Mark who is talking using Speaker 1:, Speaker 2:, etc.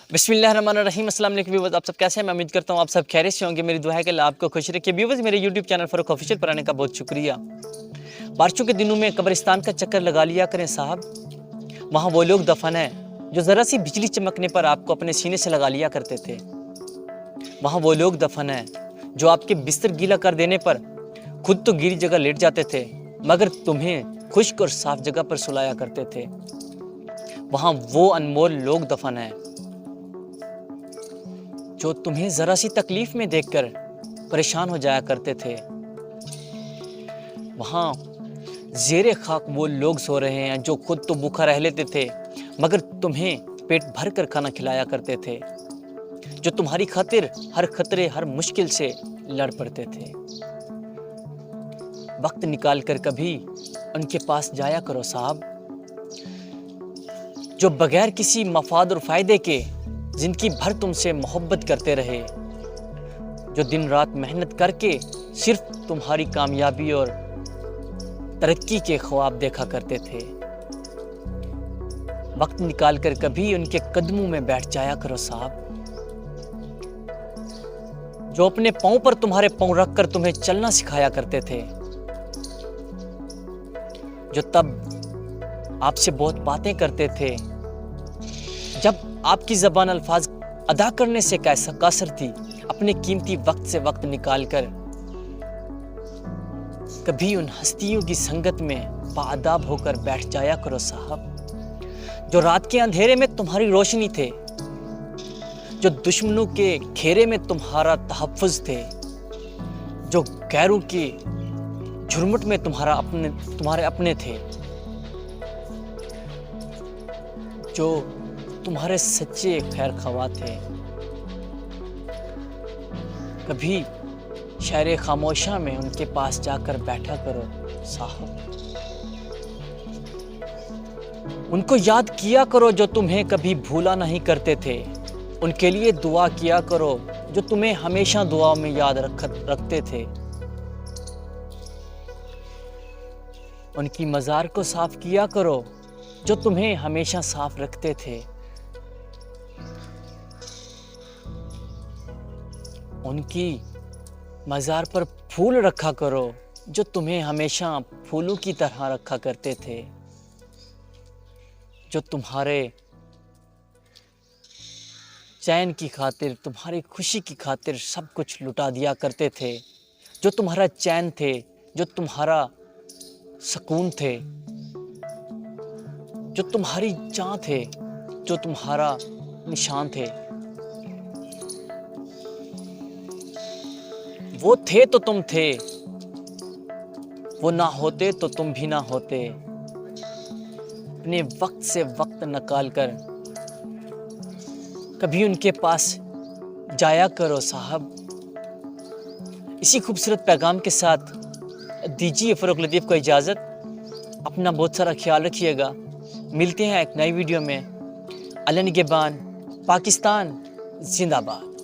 Speaker 1: बिस्मिल्लाहिर्रहमानिर्रहीम। अस्सलाम वालेकुम व्यूअर्स, आप सब कैसे हैं? मैं उम्मीद करता हूँ आप सब खैरियत से होंगे। मेरी दुआ है कि अल्लाह आपको खुश रखे। व्यूअर्स, मेरे यूट्यूब चैनल फर्रुख ऑफिशियल पर आने का बहुत शुक्रिया। बारिशों के दिनों में कब्रिस्तान का चक्कर लगा लिया करें साहब। वहाँ वो लोग दफन हैं जो ज़रा सी बिजली चमकने पर आपको अपने सीने से लगा लिया करते थे। वहाँ वो लोग दफन हैं जो आपके बिस्तर गीला कर देने पर खुद तो गीली जगह लेट जाते थे, मगर तुम्हें खुश्क और साफ जगह पर सुलाया करते थे। वहाँ वो अनमोल लोग दफन हैं जो तुम्हें ज़रा सी तकलीफ में देखकर परेशान हो जाया करते थे। वहाँ ज़ेरे खाक वो लोग सो रहे हैं जो खुद तो भूखा रह लेते थे, मगर तुम्हें पेट भर कर खाना खिलाया करते थे, जो तुम्हारी खातिर हर खतरे हर मुश्किल से लड़ पड़ते थे। वक्त निकाल कर कभी उनके पास जाया करो साहब, जो बगैर किसी मफाद और फ़ायदे के जिंदगी भर तुमसे मोहब्बत करते रहे, जो दिन रात मेहनत करके सिर्फ तुम्हारी कामयाबी और तरक्की के ख्वाब देखा करते थे। वक्त निकाल कर कभी उनके कदमों में बैठ जाया करो साहब, जो अपने पाँव पर तुम्हारे पाँव रख कर तुम्हें चलना सिखाया करते थे, जो तब आपसे बहुत बातें करते थे जब आपकी ज़बान अल्फाज अदा करने से कासर थी। अपने कीमती वक्त से वक्त निकाल कर कभी उन हस्तियों की संगत में बाअदाब होकर बैठ जाया करो साहब, जो रात के अंधेरे में तुम्हारी रोशनी थे, जो दुश्मनों के घेरे में तुम्हारा तहफ़्फ़ुज़ थे, जो गैरों की झुरमुट में तुम्हारे अपने थे, जो तुम्हारे सच्चे खैर ख्वाह थे। कभी शायरे खामोशा में उनके पास जाकर बैठा करो साहब, उनको याद किया करो जो तुम्हें कभी भूला नहीं करते थे, उनके लिए दुआ किया करो जो तुम्हें हमेशा दुआओं में याद रखते थे। उनकी मज़ार को साफ किया करो जो तुम्हें हमेशा साफ रखते थे। उनकी मज़ार पर फूल रखा करो जो तुम्हें हमेशा फूलों की तरह रखा करते थे, जो तुम्हारे चैन की खातिर तुम्हारी खुशी की खातिर सब कुछ लुटा दिया करते थे, जो तुम्हारा चैन थे, जो तुम्हारा सुकून थे, जो तुम्हारी जान थे, जो तुम्हारा निशान थे। वो थे तो तुम थे, वो ना होते तो तुम भी ना होते। अपने वक्त से वक्त निकाल कर कभी उनके पास जाया करो साहब। इसी खूबसूरत पैगाम के साथ दीजिए फर्रुख लतीफ़ को इजाज़त। अपना बहुत सारा ख्याल रखिएगा। मिलते हैं एक नई वीडियो में। अल्लाह निगहबान। पाकिस्तान जिंदाबाद।